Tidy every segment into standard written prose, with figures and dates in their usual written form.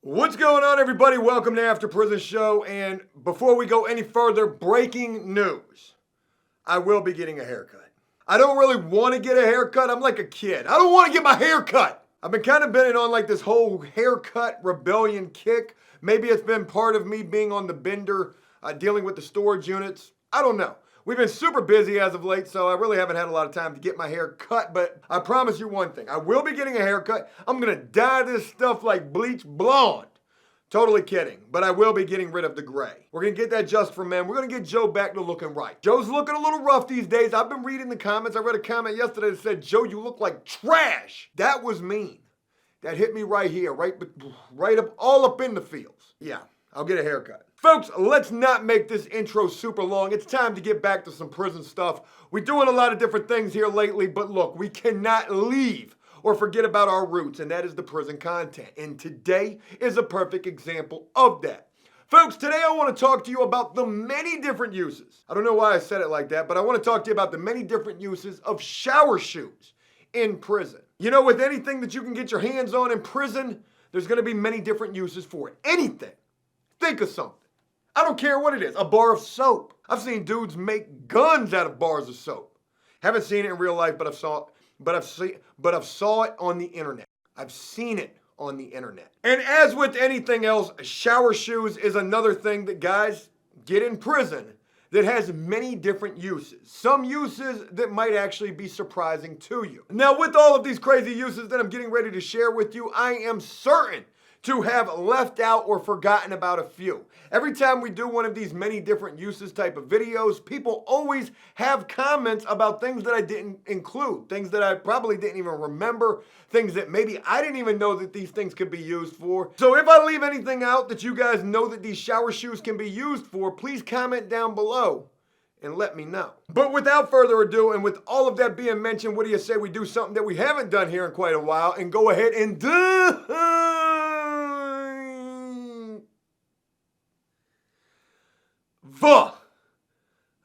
What's going on, everybody? Welcome to After Prison Show. And before we go any further, breaking news. I will be getting a haircut. I don't really want to get a haircut. I'm like a kid. I don't want to get my hair cut. I've been kind of been on like this whole haircut rebellion kick. Maybe it's been part of me being on the bender, dealing with the storage units. I don't know. We've been super busy as of late, so I really haven't had a lot of time to get my hair cut, but I promise you one thing. I will be getting a haircut. I'm going to dye this stuff like bleach blonde. Totally kidding, but I will be getting rid of the gray. We're going to get that just for men. We're going to get Joe back to looking right. Joe's looking a little rough these days. I've been reading the comments. I read a comment yesterday that said, Joe, you look like trash. That was mean. That hit me right here, right up, all up in the feels. Yeah, I'll get a haircut. Folks, let's not make this intro super long. It's time to get back to some prison stuff. We're doing a lot of different things here lately, but look, we cannot leave or forget about our roots, and that is the prison content. And today is a perfect example of that. Folks, today I want to talk to you about the many different uses. I don't know why I said it like that, but I want to talk to you about the many different uses of shower shoes in prison. You know, with anything that you can get your hands on in prison, there's going to be many different uses for it. Anything. Think of something. I don't care what it is. A bar of soap. I've seen dudes make guns out of bars of soap. Haven't seen it in real life, but I've saw it on the internet. I've seen it on the internet. And as with anything else, shower shoes is another thing that guys get in prison that has many different uses. Some uses that might actually be surprising to you. Now, with all of these crazy uses that I'm getting ready to share with you, I am certain to have left out or forgotten about a few. Every time we do one of these many different uses type of videos, people always have comments about things that I didn't include, things that I probably didn't even remember, things that maybe I didn't even know that these things could be used for. So if I leave anything out that you guys know that these shower shoes can be used for, please comment down below and let me know. But without further ado, and with all of that being mentioned, what do you say we do something that we haven't done here in quite a while and go ahead and do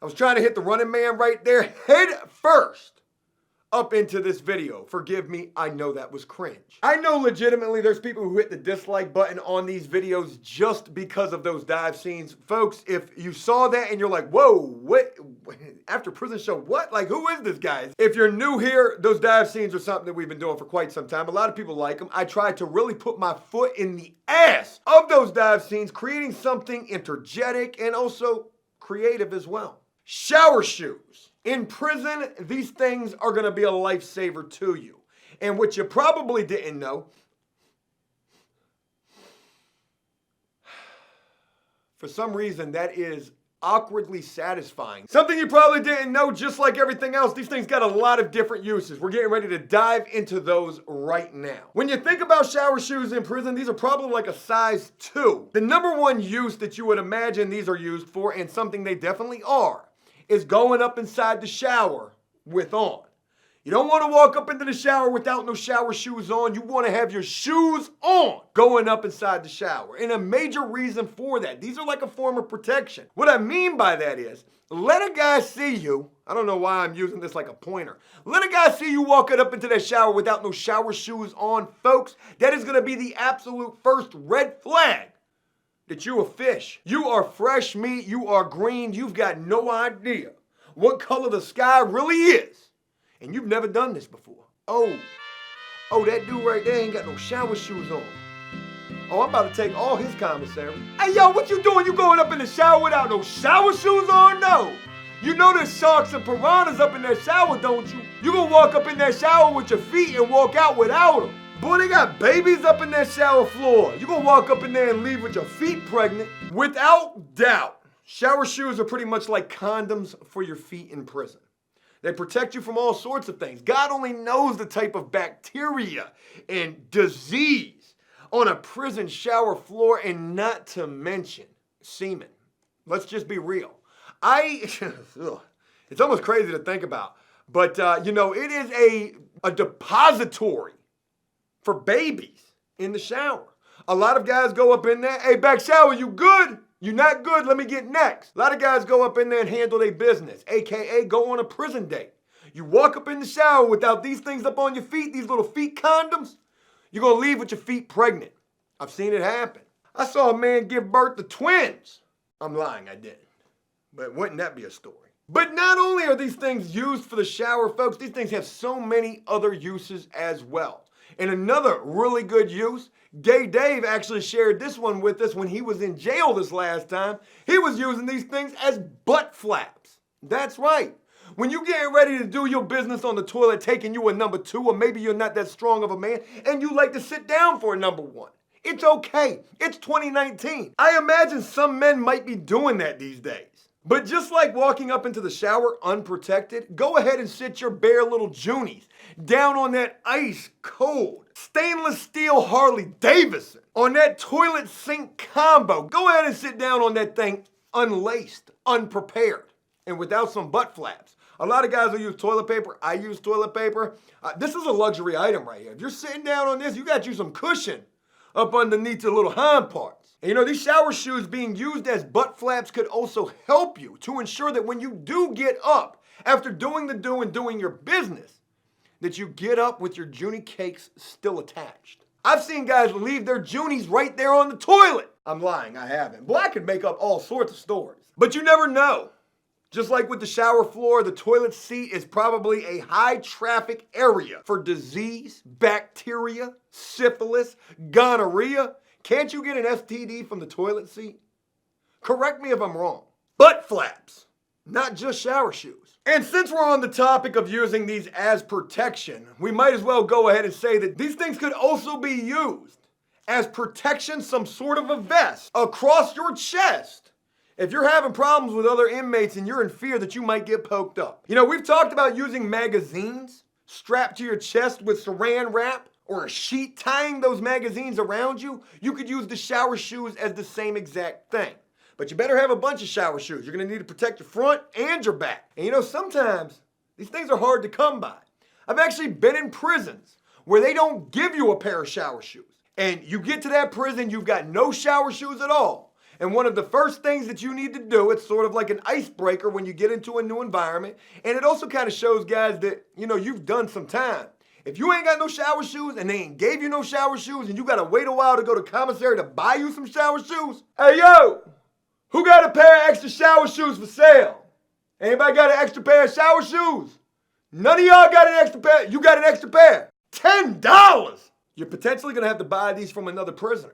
I was trying to hit the running man right there, head first up into this video. Forgive me, I know that was cringe. I know legitimately there's people who hit the dislike button on these videos just because of those dive scenes. Folks, if you saw that and you're like, whoa, what? After Prison Show, what? Like, who is this guy? If you're new here, those dive scenes are something that we've been doing for quite some time. A lot of people like them. I tried to really put my foot in the ass of those dive scenes, creating something energetic and also creative as well. Shower shoes. In prison, these things are going to be a lifesaver to you. And what you probably didn't know, for some reason, that is awkwardly satisfying. Something you probably didn't know, just like everything else, these things got a lot of different uses. We're getting ready to dive into those right now. When you think about shower shoes in prison, these are probably like a size 2. The number one use that you would imagine these are used for, and something they definitely are, is going up inside the shower with on. You don't want to walk up into the shower without no shower shoes on. You want to have your shoes on going up inside the shower. And a major reason for that, these are like a form of protection. What I mean by that is, let a guy see you. I don't know why I'm using this like a pointer. Let a guy see you walking up into that shower without no shower shoes on. Folks, that is going to be the absolute first red flag that you a fish. You are fresh meat, you are green, you've got no idea what color the sky really is. And you've never done this before. Oh, that dude right there ain't got no shower shoes on. Oh, I'm about to take all his commissary. Hey, yo, what you doing? You going up in the shower without no shower shoes on? No. You know there's sharks and piranhas up in that shower, don't you? You gonna walk up in that shower with your feet and walk out without them. Boy, they got babies up in that shower floor. You gonna walk up in there and leave with your feet pregnant? Without doubt, shower shoes are pretty much like condoms for your feet in prison. They protect you from all sorts of things. God only knows the type of bacteria and disease on a prison shower floor, and not to mention semen. Let's just be real. It's almost crazy to think about, but you know, it is a depository for babies in the shower. A lot of guys go up in there, hey, back shower, you good? You not good, let me get next. A lot of guys go up in there and handle their business, AKA go on a prison date. You walk up in the shower without these things up on your feet, these little feet condoms, you're gonna leave with your feet pregnant. I've seen it happen. I saw a man give birth to twins. I'm lying, I didn't. But wouldn't that be a story? But not only are these things used for the shower, folks, these things have so many other uses as well. And another really good use, Gay Dave actually shared this one with us when he was in jail this last time. He was using these things as butt flaps. That's right. When you getting ready to do your business on the toilet, taking you a number 2, or maybe you're not that strong of a man, and you like to sit down for a number 1. It's okay. It's 2019. I imagine some men might be doing that these days. But just like walking up into the shower unprotected, go ahead and sit your bare little junies down on that ice cold stainless steel Harley Davidson, on that toilet sink combo. Go ahead and sit down on that thing unlaced, unprepared, and without some butt flaps. A lot of guys will use toilet paper. I use toilet paper. This is a luxury item right here. If you're sitting down on this, you got you some cushion up underneath the little hind parts. And you know, these shower shoes being used as butt flaps could also help you to ensure that when you do get up after doing the do and doing your business, that you get up with your Junie cakes still attached. I've seen guys leave their Junies right there on the toilet. I'm lying, I haven't. Boy, I could make up all sorts of stories. But you never know. Just like with the shower floor, the toilet seat is probably a high traffic area for disease, bacteria, syphilis, gonorrhea. Can't you get an STD from the toilet seat? Correct me if I'm wrong. Butt flaps, not just shower shoes. And since we're on the topic of using these as protection, we might as well go ahead and say that these things could also be used as protection, some sort of a vest across your chest. If you're having problems with other inmates and you're in fear that you might get poked up. You know, we've talked about using magazines strapped to your chest with saran wrap or a sheet tying those magazines around you. You could use the shower shoes as the same exact thing. But you better have a bunch of shower shoes. You're gonna need to protect your front and your back. And you know, sometimes these things are hard to come by. I've actually been in prisons where they don't give you a pair of shower shoes. And you get to that prison, you've got no shower shoes at all. And one of the first things that you need to do, it's sort of like an icebreaker when you get into a new environment. And it also kind of shows guys that, you know, you've done some time. If you ain't got no shower shoes and they ain't gave you no shower shoes and you gotta wait a while to go to commissary to buy you some shower shoes, hey yo, who got a pair of extra shower shoes for sale? Anybody got an extra pair of shower shoes? None of y'all got an extra pair. You got an extra pair. $10. You're potentially gonna have to buy these from another prisoner.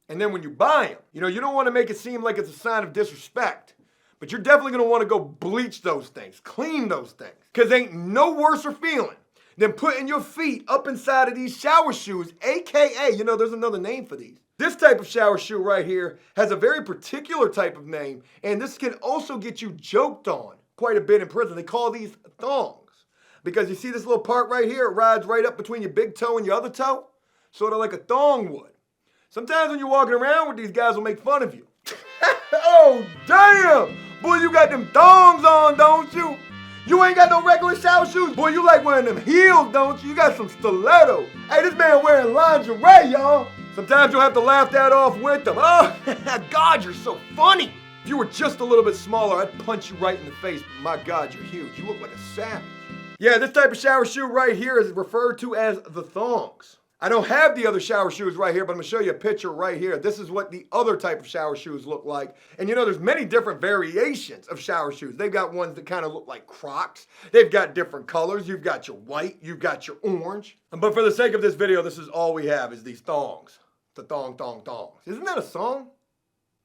And then when you buy them, you know, you don't want to make it seem like it's a sign of disrespect, but you're definitely going to want to go bleach those things, clean those things, because ain't no worser feeling than putting your feet up inside of these shower shoes, AKA, you know, there's another name for these. This type of shower shoe right here has a very particular type of name, and this can also get you joked on quite a bit in prison. They call these thongs, because you see this little part right here, it rides right up between your big toe and your other toe, sort of like a thong would. Sometimes when you're walking around with these guys will make fun of you. Oh, damn! Boy, you got them thongs on, don't you? You ain't got no regular shower shoes? Boy, you like wearing them heels, don't you? You got some stilettos. Hey, this man wearing lingerie, y'all. Sometimes you'll have to laugh that off with them. Oh, God, you're so funny. If you were just a little bit smaller, I'd punch you right in the face. But my God, you're huge. You look like a savage. Yeah, this type of shower shoe right here is referred to as the thongs. I don't have the other shower shoes right here, but I'm gonna show you a picture right here. This is what the other type of shower shoes look like. And you know, there's many different variations of shower shoes. They've got ones that kind of look like Crocs. They've got different colors. You've got your white, you've got your orange. But for the sake of this video, this is all we have is these thongs. The thongs. Isn't that a song?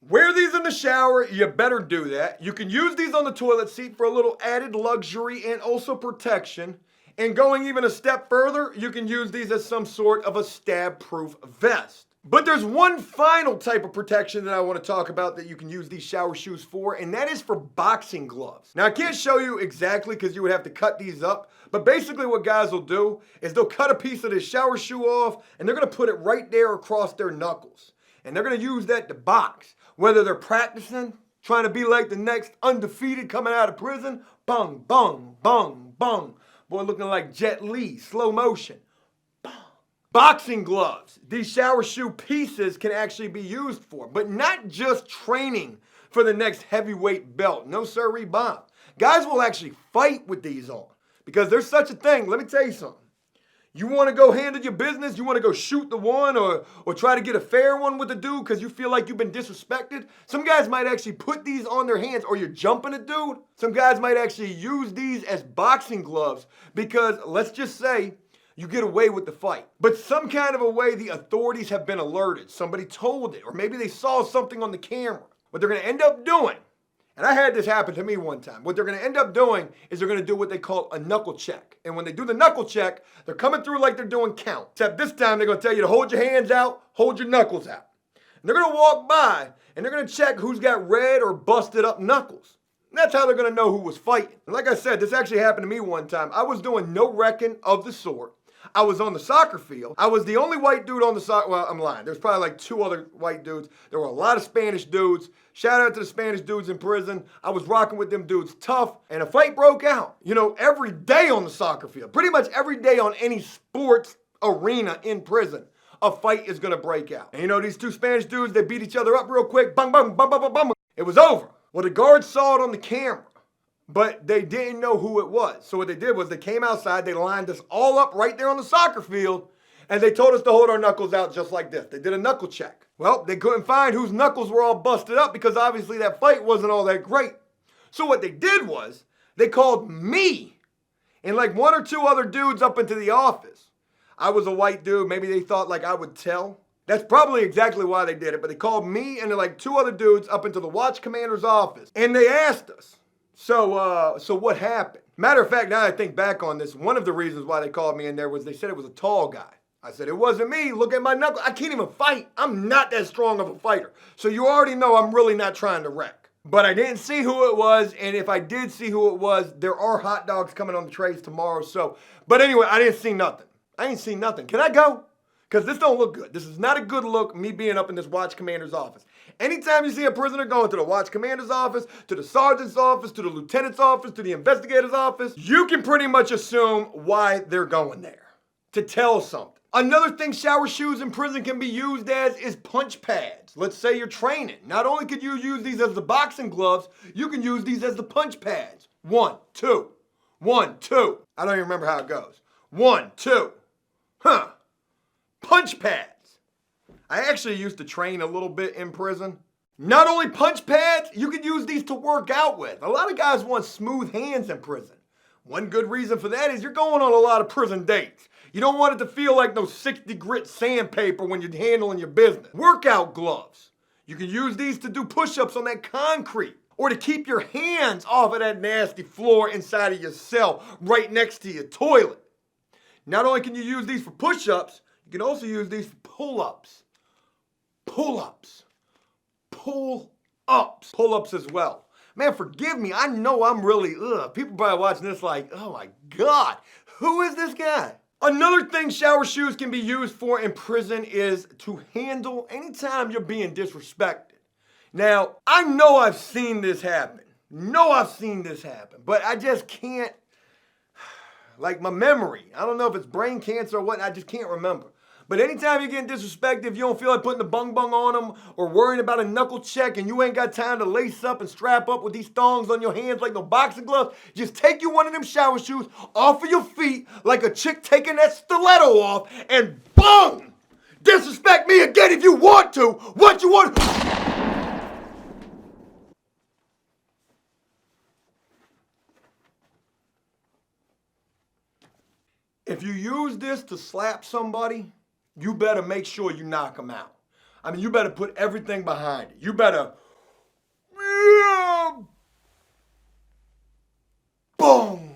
Wear these in the shower, you better do that. You can use these on the toilet seat for a little added luxury and also protection. And going even a step further, you can use these as some sort of a stab-proof vest. But there's one final type of protection that I want to talk about that you can use these shower shoes for, and that is for boxing gloves. Now, I can't show you exactly because you would have to cut these up, but basically what guys will do is they'll cut a piece of this shower shoe off, and they're going to put it right there across their knuckles. And they're going to use that to box. Whether they're practicing, trying to be like the next undefeated coming out of prison, bung, bung, bung, bung. Boy, looking like Jet Li, slow motion. Boxing gloves. These shower shoe pieces can actually be used for, but not just training for the next heavyweight belt. No sirree, Bob. Guys will actually fight with these on because there's such a thing. Let me tell you something. You want to go handle your business? You want to go shoot the one or try to get a fair one with the dude because you feel like you've been disrespected? Some guys might actually put these on their hands, or you're jumping a dude. Some guys might actually use these as boxing gloves because, let's just say, you get away with the fight. But some kind of a way the authorities have been alerted. Somebody told it, or maybe they saw something on the camera. What they're going to end up doing, and I had this happen to me one time. What they're going to end up doing is they're going to do what they call a knuckle check. And when they do the knuckle check, they're coming through like they're doing count. Except this time they're going to tell you to hold your hands out, hold your knuckles out. And they're going to walk by and they're going to check who's got red or busted up knuckles. And that's how they're going to know who was fighting. And like I said, this actually happened to me one time. I was doing no wrecking of the sort. I was on the soccer field. I was the only white dude on the soccer. Well, I'm lying. There's probably like 2 other white dudes. There were a lot of Spanish dudes. Shout out to the Spanish dudes in prison. I was rocking with them dudes tough, and a fight broke out. You know, every day on the soccer field, pretty much every day on any sports arena in prison, a fight is gonna break out. And you know, these 2 Spanish dudes, they beat each other up real quick. Bang, bang, bang, bang, bang, bang. It was over. Well, the guards saw it on the camera, but they didn't know who it was. So what they did was they came outside, they lined us all up right there on the soccer field, and they told us to hold our knuckles out just like this. They did a knuckle check. Well, they couldn't find whose knuckles were all busted up because obviously that fight wasn't all that great. So what they did was they called me and like 1 or 2 other dudes up into the office. I was a white dude. Maybe they thought like I would tell. That's probably exactly why they did it. But they called me and like 2 other dudes up into the watch commander's office. And they asked us, so what happened? Matter of fact, now that I think back on this, one of the reasons why they called me in there was they said it was a tall guy. I said, it wasn't me. Look at my knuckle. I can't even fight. I'm not that strong of a fighter. So you already know I'm really not trying to wreck. But I didn't see who it was. And if I did see who it was, there are hot dogs coming on the trays tomorrow. So, but anyway, I didn't see nothing. I didn't see nothing. Can I go? Because this don't look good. This is not a good look, me being up in this watch commander's office. Anytime you see a prisoner going to the watch commander's office, to the sergeant's office, to the lieutenant's office, to the investigator's office, you can pretty much assume why they're going there. To tell something. Another thing shower shoes in prison can be used as is punch pads. Let's say you're training. Not only could you use these as the boxing gloves, you can use these as the punch pads. 1, 2. 1, 2. I don't even remember how it goes. 1, 2. Punch pads. I actually used to train a little bit in prison. Not only punch pads, you can use these to work out with. A lot of guys want smooth hands in prison. One good reason for that is you're going on a lot of prison dates. You don't want it to feel like no 60 grit sandpaper when you're handling your business. Workout gloves. You can use these to do push-ups on that concrete or to keep your hands off of that nasty floor inside of your cell right next to your toilet. Not only can you use these for push-ups, you can also use these for pull-ups. Pull-ups. Pull-ups. Pull-ups as well. Man, forgive me. I know I'm really, people probably watching this like, oh my God, who is this guy? Another thing shower shoes can be used for in prison is to handle anytime you're being disrespected. Now, I know I've seen this happen. But I just can't, like my memory. I don't know if it's brain cancer or what, I just can't remember. But anytime you're getting disrespected, if you don't feel like putting the bung bung on them or worrying about a knuckle check and you ain't got time to lace up and strap up with these thongs on your hands like no boxing gloves, just take you one of them shower shoes off of your feet like a chick taking that stiletto off and boom! Disrespect me again if you want to. What you want? If you use this to slap somebody, you better make sure you knock them out. I mean, you better put everything behind it. You better, boom.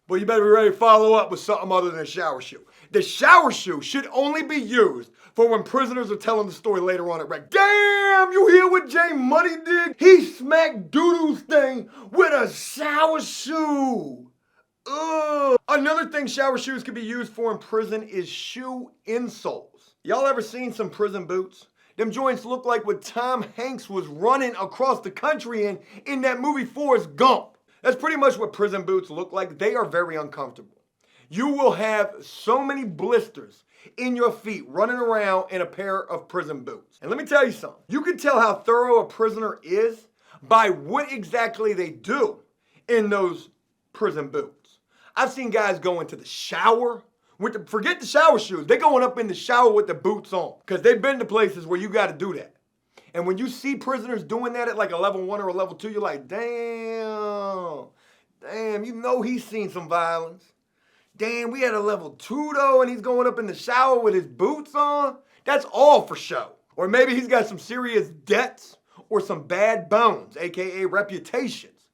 But you better be ready to follow up with something other than a shower shoe. The shower shoe should only be used for when prisoners are telling the story later on at rec. Damn, you hear what Jay Money did? He smacked Doodoo's thing with a shower shoe. Ugh. Another thing shower shoes can be used for in prison is shoe insoles. Y'all ever seen some prison boots? Them joints look like what Tom Hanks was running across the country in that movie Forrest Gump. That's pretty much what prison boots look like. They are very uncomfortable. You will have so many blisters in your feet running around in a pair of prison boots. And let me tell you something. You can tell how thorough a prisoner is by what exactly they do in those prison boots. I've seen guys go into the shower with forget the shower shoes. They're going up in the shower with the boots on because they've been to places where you got to do that. And when you see prisoners doing that at like a level 1 or a level 2, you're like, damn, you know he's seen some violence. Damn, we had a level 2 though, and he's going up in the shower with his boots on. That's all for show. Or maybe he's got some serious debts or some bad bones, aka reputations,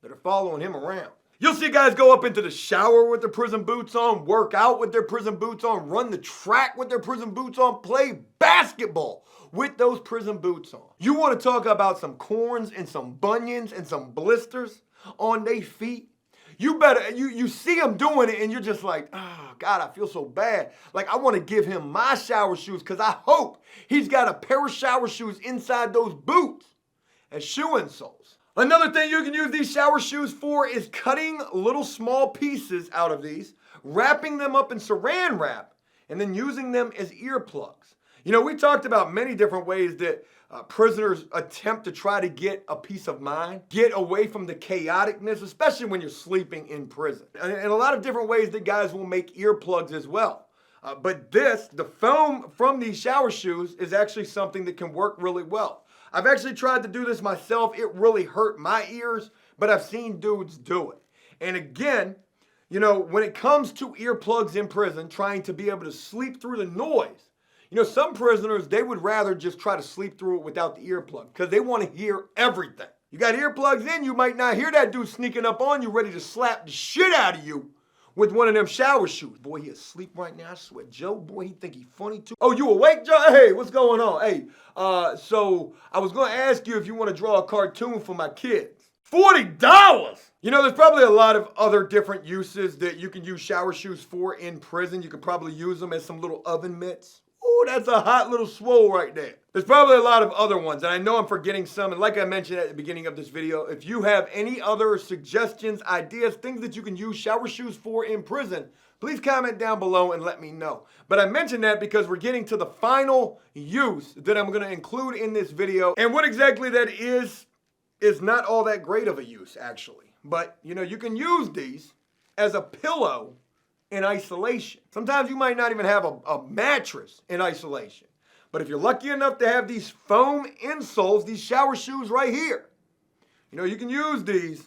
that are following him around. You'll see guys go up into the shower with their prison boots on, work out with their prison boots on, run the track with their prison boots on, play basketball with those prison boots on. You want to talk about some corns and some bunions and some blisters on their feet? You better, you see him doing it and you're just like, oh God, I feel so bad. Like I want to give him my shower shoes because I hope he's got a pair of shower shoes inside those boots as shoe insoles. Another thing you can use these shower shoes for is cutting little small pieces out of these, wrapping them up in saran wrap, and then using them as earplugs. You know, we talked about many different ways that prisoners attempt to try to get a peace of mind, get away from the chaoticness, especially when you're sleeping in prison. And a lot of different ways that guys will make earplugs as well. But the foam from these shower shoes is actually something that can work really well. I've actually tried to do this myself. It really hurt my ears, but I've seen dudes do it. And again, you know, when it comes to earplugs in prison, trying to be able to sleep through the noise, you know, some prisoners, they would rather just try to sleep through it without the earplug because they want to hear everything. You got earplugs in, you might not hear that dude sneaking up on you, ready to slap the shit out of you with one of them shower shoes. Boy, he asleep right now. I swear, Joe, boy, he think he funny too. Oh, you awake, Joe? Hey, what's going on? Hey, so I was going to ask you if you want to draw a cartoon for my kids. $40! You know, there's probably a lot of other different uses that you can use shower shoes for in prison. You could probably use them as some little oven mitts. Oh, that's a hot little swole right there. There's probably a lot of other ones, and I know I'm forgetting some. And like I mentioned at the beginning of this video, if you have any other suggestions, ideas, things that you can use shower shoes for in prison, please comment down below and let me know. But I mentioned that because we're getting to the final use that I'm going to include in this video. And what exactly that is not all that great of a use, actually. But, you know, you can use these as a pillow in isolation. Sometimes you might not even have a mattress in isolation. But if you're lucky enough to have these foam insoles, these shower shoes right here, you know, you can use these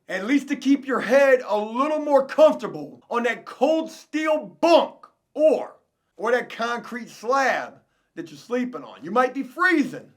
at least to keep your head a little more comfortable on that cold steel bunk or that concrete slab that you're sleeping on. You might be freezing,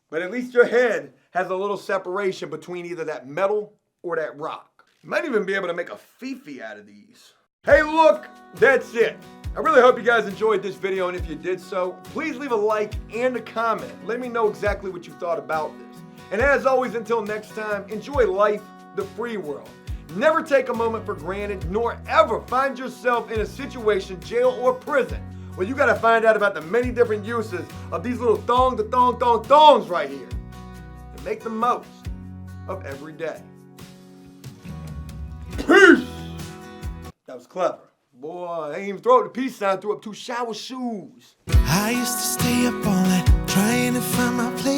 but at least your head has a little separation between either that metal or that rock. You might even be able to make a fifi out of these. Hey, look, that's it. I really hope you guys enjoyed this video, and if you did so, please leave a like and a comment. Let me know exactly what you thought about this. And as always, until next time, enjoy life, the free world. Never take a moment for granted, nor ever find yourself in a situation, jail or prison, where you gotta find out about the many different uses of these little thongs right here. And make the most of every day. Peace! That was clever. Boy, I ain't even throw the peace sign, threw up 2 shower shoes. I used to stay up all night trying to find my place.